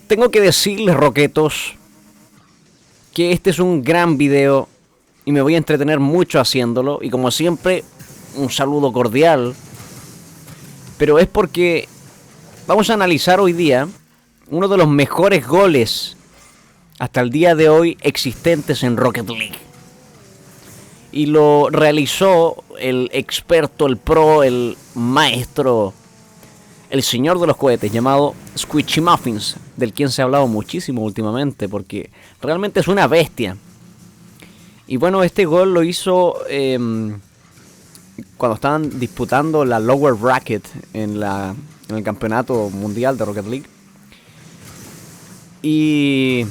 Tengo que decirles, roquetos, que este es un gran video y me voy a entretener mucho haciéndolo. Y como siempre, un saludo cordial. Pero es porque vamos a analizar hoy día uno de los mejores goles hasta el día de hoy existentes en Rocket League. Y lo realizó el experto, el pro, el maestro, el señor de los cohetes, llamado Squishy Muffins, del quien se ha hablado muchísimo últimamente, porque realmente es una bestia. Y bueno, este gol lo hizo cuando estaban disputando la Lower Bracket en el campeonato mundial de Rocket League. Y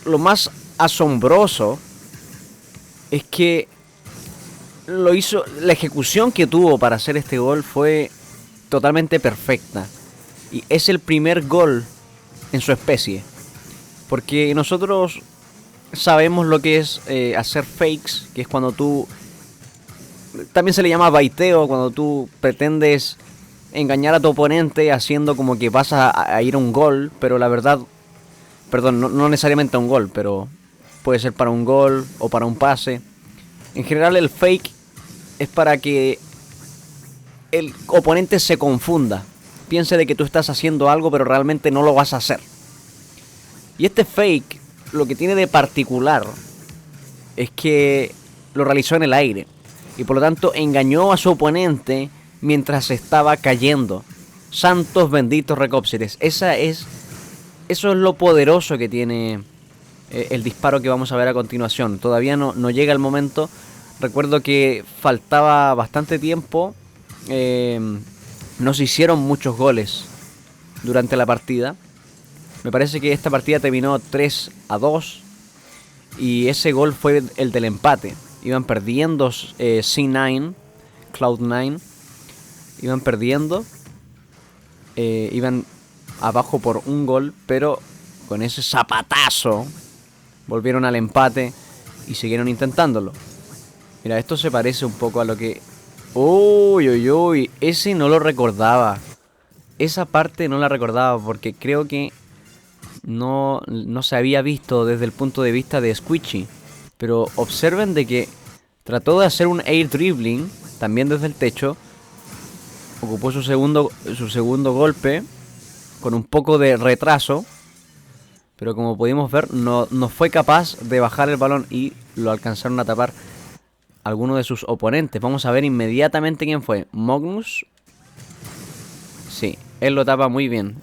lo más asombroso es que lo hizo, la ejecución que tuvo para hacer este gol fue totalmente perfecta. Y es el primer gol en su especie. Porque nosotros sabemos lo que es hacer fakes, que es cuando tú... También se le llama baiteo, cuando tú pretendes engañar a tu oponente haciendo como que vas a ir a un gol, pero la verdad... Perdón, no necesariamente a un gol, pero puede ser para un gol o para un pase. En general el fake es para que el oponente se confunda, piense de que tú estás haciendo algo pero realmente no lo vas a hacer. Y este fake lo que tiene de particular es que lo realizó en el aire y por lo tanto engañó a su oponente mientras estaba cayendo. Santos benditos Recópsides. Eso es lo poderoso que tiene el disparo que vamos a ver a continuación. Todavía no llega el momento. Recuerdo que faltaba bastante tiempo. No se hicieron muchos goles durante la partida. Me parece que esta partida terminó 3-2. Y ese gol fue el del empate. Iban perdiendo C9, Cloud9. Iban perdiendo. Iban abajo por un gol. Pero con ese zapatazo volvieron al empate y siguieron intentándolo. Mira, esto se parece un poco a lo que... Uy, uy, uy. Ese no lo recordaba. Esa parte no la recordaba porque creo que no se había visto desde el punto de vista de Squishy. Pero observen de que trató de hacer un air dribbling también desde el techo. Ocupó su segundo golpe con un poco de retraso. Pero como pudimos ver, no fue capaz de bajar el balón y lo alcanzaron a tapar alguno de sus oponentes. Vamos a ver inmediatamente quién fue. Mognus. Sí, él lo tapa muy bien.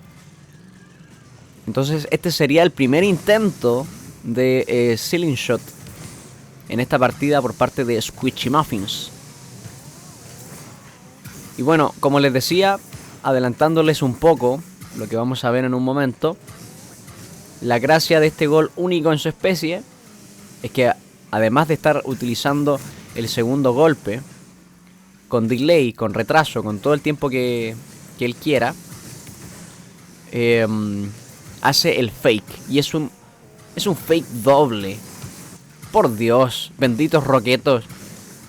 Entonces este sería el primer intento de ceiling shot en esta partida por parte de Squishy Muffins. Y bueno, como les decía, adelantándoles un poco lo que vamos a ver en un momento, la gracia de este gol único en su especie es que además de estar utilizando el segundo golpe con delay, con retraso, con todo el tiempo que él quiera, hace el fake. Y es un fake doble. Por Dios, benditos roquetos.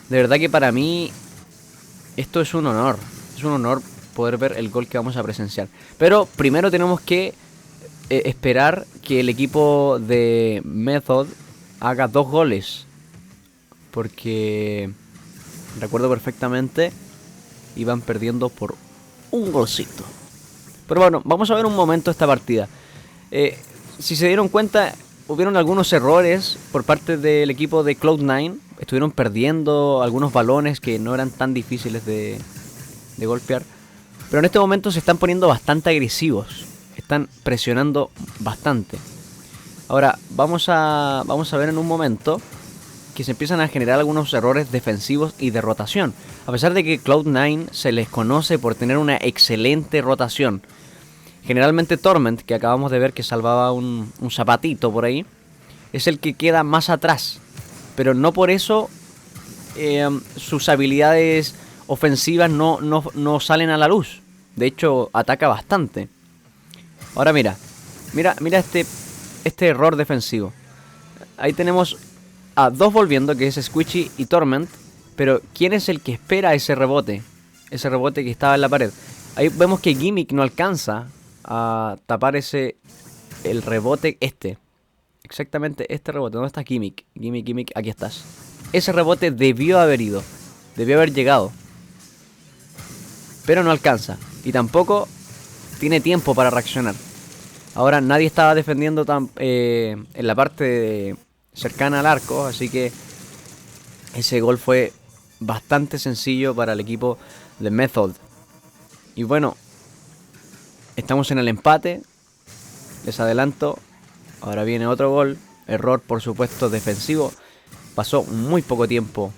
De verdad que para mí esto es un honor. Es un honor poder ver el gol que vamos a presenciar. Pero primero tenemos que esperar que el equipo de Method haga 2 goles. Porque recuerdo perfectamente, iban perdiendo por un golcito. Pero bueno, vamos a ver un momento esta partida. Si se dieron cuenta, hubieron algunos errores por parte del equipo de Cloud9. Estuvieron perdiendo algunos balones que no eran tan difíciles de golpear. Pero en este momento se están poniendo bastante agresivos. Están presionando bastante. Ahora, vamos a ver en un momento que se empiezan a generar algunos errores defensivos y de rotación. A pesar de que Cloud9 se les conoce por tener una excelente rotación. Generalmente Torment, que acabamos de ver que salvaba un zapatito por ahí, es el que queda más atrás. Pero no por eso sus habilidades ofensivas no salen a la luz. De hecho, ataca bastante. Ahora mira este error defensivo. Ahí tenemos a 2 volviendo, que es Squishy y Torment. Pero ¿quién es el que espera ese rebote? Ese rebote que estaba en la pared. Ahí vemos que Gimmick no alcanza a tapar ese el rebote este. Exactamente este rebote. ¿Dónde está Gimmick? Gimmick, aquí estás. Ese rebote debió haber ido. Debió haber llegado. Pero no alcanza. Y tampoco tiene tiempo para reaccionar. Ahora nadie estaba defendiendo en la parte cercana al arco. Así que ese gol fue bastante sencillo para el equipo de Method. Y bueno, estamos en el empate. Les adelanto. Ahora viene otro gol. Error, por supuesto, defensivo. Pasó muy poco tiempo.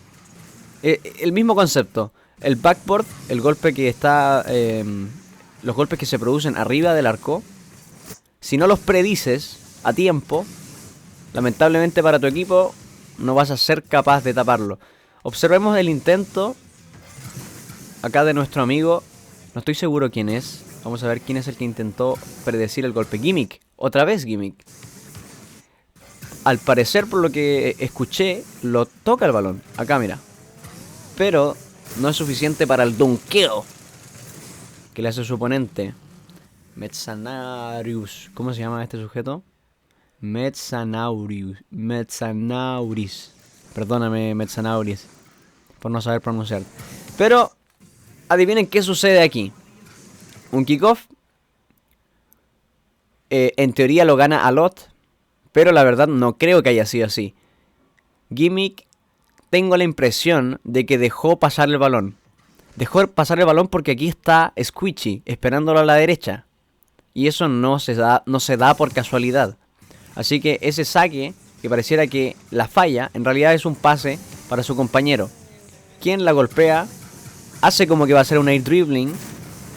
El mismo concepto. El backboard, el golpe que está... los golpes que se producen arriba del arco. Si no los predices a tiempo, lamentablemente para tu equipo no vas a ser capaz de taparlo. Observemos el intento acá de nuestro amigo. No estoy seguro quién es. Vamos a ver quién es el que intentó predecir el golpe. Gimmick. Otra vez Gimmick. Al parecer, por lo que escuché, lo toca el balón. Acá, mira. Pero no es suficiente para el dunkeo que le hace su oponente. Metzanarius. ¿Cómo se llama este sujeto? Metzanauris. Perdóname, Metzanauris, por no saber pronunciar. Pero adivinen qué sucede aquí. Un kickoff. En teoría lo gana Alot. Pero la verdad no creo que haya sido así. Gimmick, tengo la impresión de que dejó pasar el balón. Dejó pasar el balón porque aquí está Squishy esperándolo a la derecha. Y eso no se da por casualidad. Así que ese saque, que pareciera que la falla, en realidad es un pase para su compañero, quien la golpea, hace como que va a ser un air dribbling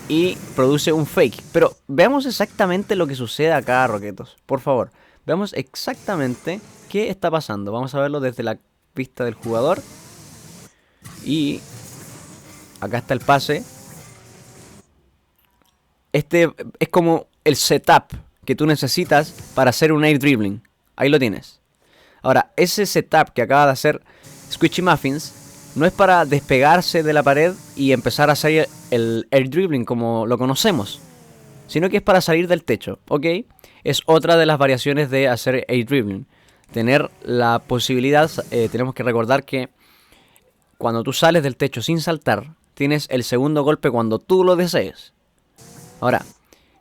y produce un fake. Pero veamos exactamente lo que sucede acá, Roquetos, por favor. Veamos exactamente qué está pasando. Vamos a verlo desde la vista del jugador. Y acá está el pase. Este es como el setup que tú necesitas para hacer un air dribbling. Ahí lo tienes. Ahora, ese setup que acaba de hacer Squishy Muffins no es para despegarse de la pared y empezar a hacer el air dribbling como lo conocemos, sino que es para salir del techo, ¿ok? Es otra de las variaciones de hacer air dribbling. Tener la posibilidad, tenemos que recordar que cuando tú sales del techo sin saltar, tienes el segundo golpe cuando tú lo desees. Ahora,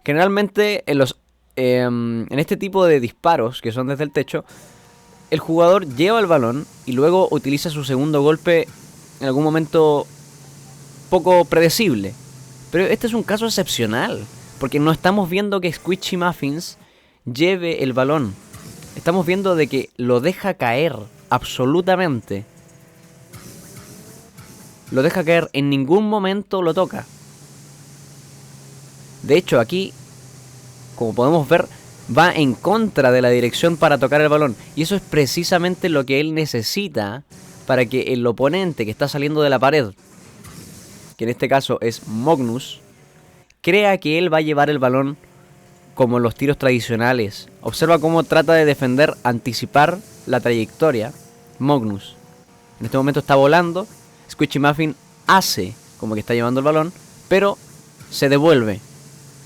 generalmente en este tipo de disparos que son desde el techo, el jugador lleva el balón y luego utiliza su segundo golpe en algún momento poco predecible. Pero este es un caso excepcional, porque no estamos viendo que Squishy Muffins lleve el balón. Estamos viendo de que lo deja caer absolutamente. Lo deja caer, en ningún momento lo toca. De hecho, aquí, como podemos ver, va en contra de la dirección para tocar el balón. Y eso es precisamente lo que él necesita para que el oponente que está saliendo de la pared, que en este caso es Mognus, crea que él va a llevar el balón como en los tiros tradicionales. Observa cómo trata de defender, anticipar la trayectoria. Mognus en este momento está volando. Squishy Muffin hace como que está llevando el balón, pero se devuelve.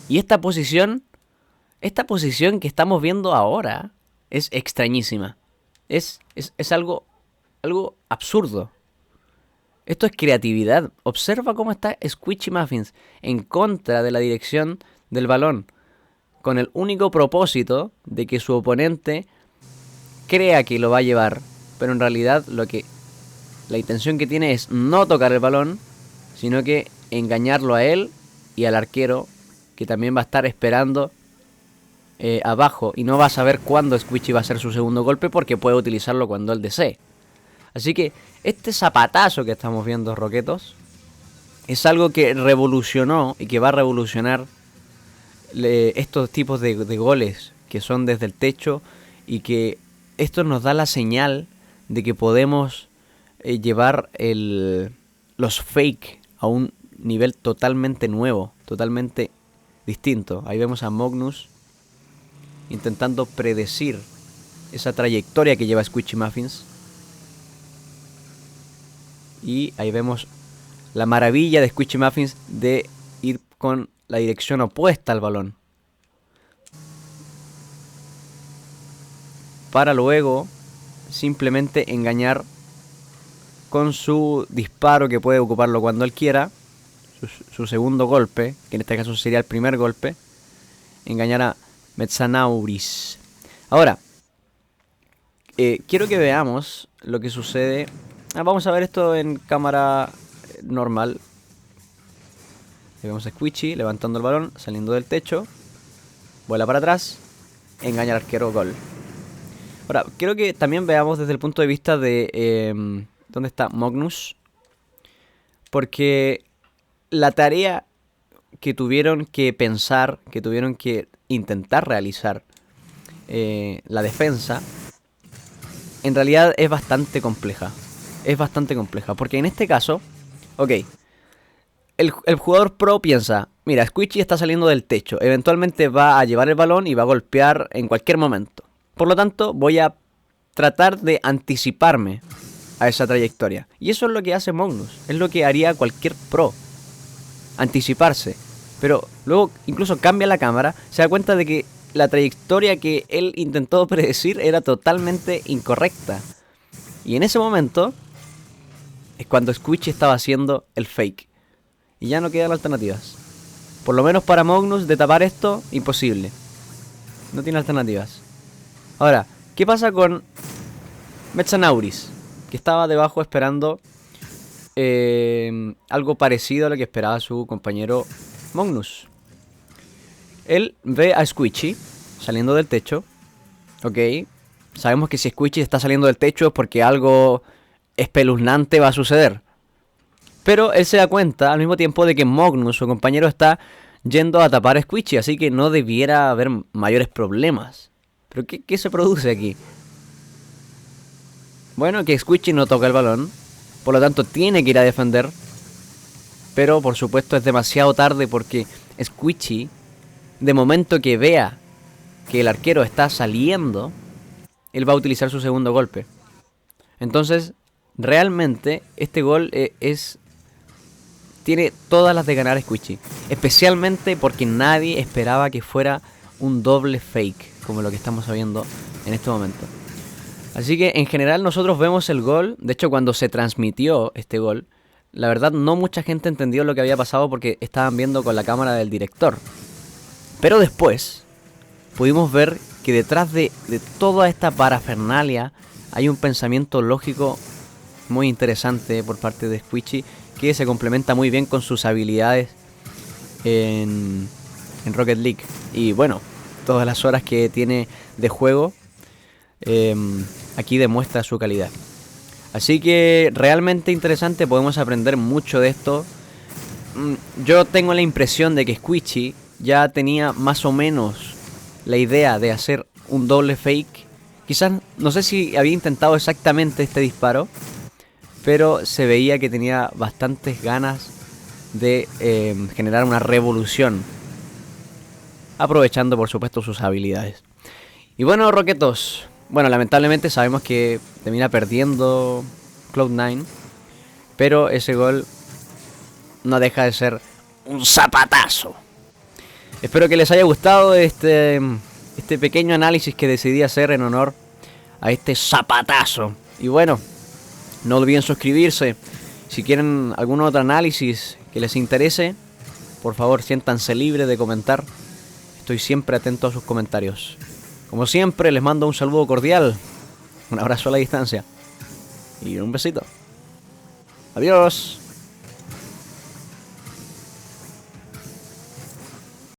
Y esta posición que estamos viendo ahora es extrañísima. Es algo absurdo. Esto es creatividad. Observa cómo está Squishy Muffins en contra de la dirección del balón, con el único propósito de que su oponente crea que lo va a llevar, pero en realidad la intención que tiene es no tocar el balón, sino que engañarlo a él y al arquero, que también va a estar esperando abajo y no va a saber cuándo Squishy va a hacer su segundo golpe, porque puede utilizarlo cuando él desee. Así que este zapatazo que estamos viendo, Roquetos, es algo que revolucionó y que va a revolucionar estos tipos de goles que son desde el techo, y que esto nos da la señal de que podemos llevar los fake a un nivel totalmente nuevo, totalmente distinto. Ahí vemos a Mognus intentando predecir esa trayectoria que lleva Squishy Muffins. Y ahí vemos la maravilla de Squishy Muffins de ir con la dirección opuesta al balón. para luego simplemente engañar con su disparo, que puede ocuparlo cuando él quiera, su segundo golpe, que en este caso sería el primer golpe, engañar a Mezzanauris. Ahora, quiero que veamos lo que sucede. Vamos a ver esto en cámara normal. Le vemos a Squishy levantando el balón, saliendo del techo, vuela para atrás, engaña al arquero, gol. Ahora, quiero que también veamos desde el punto de vista de ¿dónde está Mognus? Porque la tarea que tuvieron que pensar, que tuvieron que intentar realizar la defensa, en realidad es bastante compleja. Es bastante compleja, porque en este caso, ok, el jugador pro piensa, mira, Squishy está saliendo del techo, eventualmente va a llevar el balón y va a golpear en cualquier momento. Por lo tanto, voy a tratar de anticiparme a esa trayectoria. Y eso es lo que hace Mognus, es lo que haría cualquier pro, anticiparse. Pero luego incluso cambia la cámara, se da cuenta de que la trayectoria que él intentó predecir era totalmente incorrecta. Y en ese momento es cuando Squishy estaba haciendo el fake. Y ya no quedan alternativas. Por lo menos para Mognus, de tapar esto, imposible. No tiene alternativas. Ahora, ¿qué pasa con Mezzanauris? Que estaba debajo esperando algo parecido a lo que esperaba su compañero Mognus. Él ve a Squishy saliendo del techo. Ok. Sabemos que si Squishy está saliendo del techo es porque algo espeluznante va a suceder. Pero él se da cuenta al mismo tiempo de que Mognus, su compañero, está yendo a tapar a Squishy, así que no debiera haber mayores problemas. ¿Pero qué se produce aquí? Bueno, que Squishy no toca el balón, por lo tanto tiene que ir a defender. Pero por supuesto es demasiado tarde, porque Squishy, de momento que vea que el arquero está saliendo, él va a utilizar su segundo golpe. Entonces, realmente este gol tiene todas las de ganar Squishy. Especialmente porque nadie esperaba que fuera un doble fake, como lo que estamos viendo en este momento. Así que en general nosotros vemos el gol. De hecho, cuando se transmitió este gol, la verdad no mucha gente entendió lo que había pasado, porque estaban viendo con la cámara del director. Pero después pudimos ver que detrás de toda esta parafernalia hay un pensamiento lógico muy interesante por parte de Squishy, que se complementa muy bien con sus habilidades en Rocket League. Y bueno, todas las horas que tiene de juego, aquí demuestra su calidad. Así que realmente interesante, podemos aprender mucho de esto. Yo tengo la impresión de que Squishy ya tenía más o menos la idea de hacer un doble fake. Quizás, no sé si había intentado exactamente este disparo, pero se veía que tenía bastantes ganas de generar una revolución, aprovechando por supuesto sus habilidades. Y bueno, Roquetos, bueno, lamentablemente sabemos que termina perdiendo Cloud9, pero ese gol no deja de ser un zapatazo. Espero que les haya gustado este pequeño análisis que decidí hacer en honor a este zapatazo. Y bueno, no olviden suscribirse. Si quieren algún otro análisis que les interese, por favor siéntanse libres de comentar. Estoy siempre atento a sus comentarios. Como siempre, les mando un saludo cordial, un abrazo a la distancia y un besito. Adiós.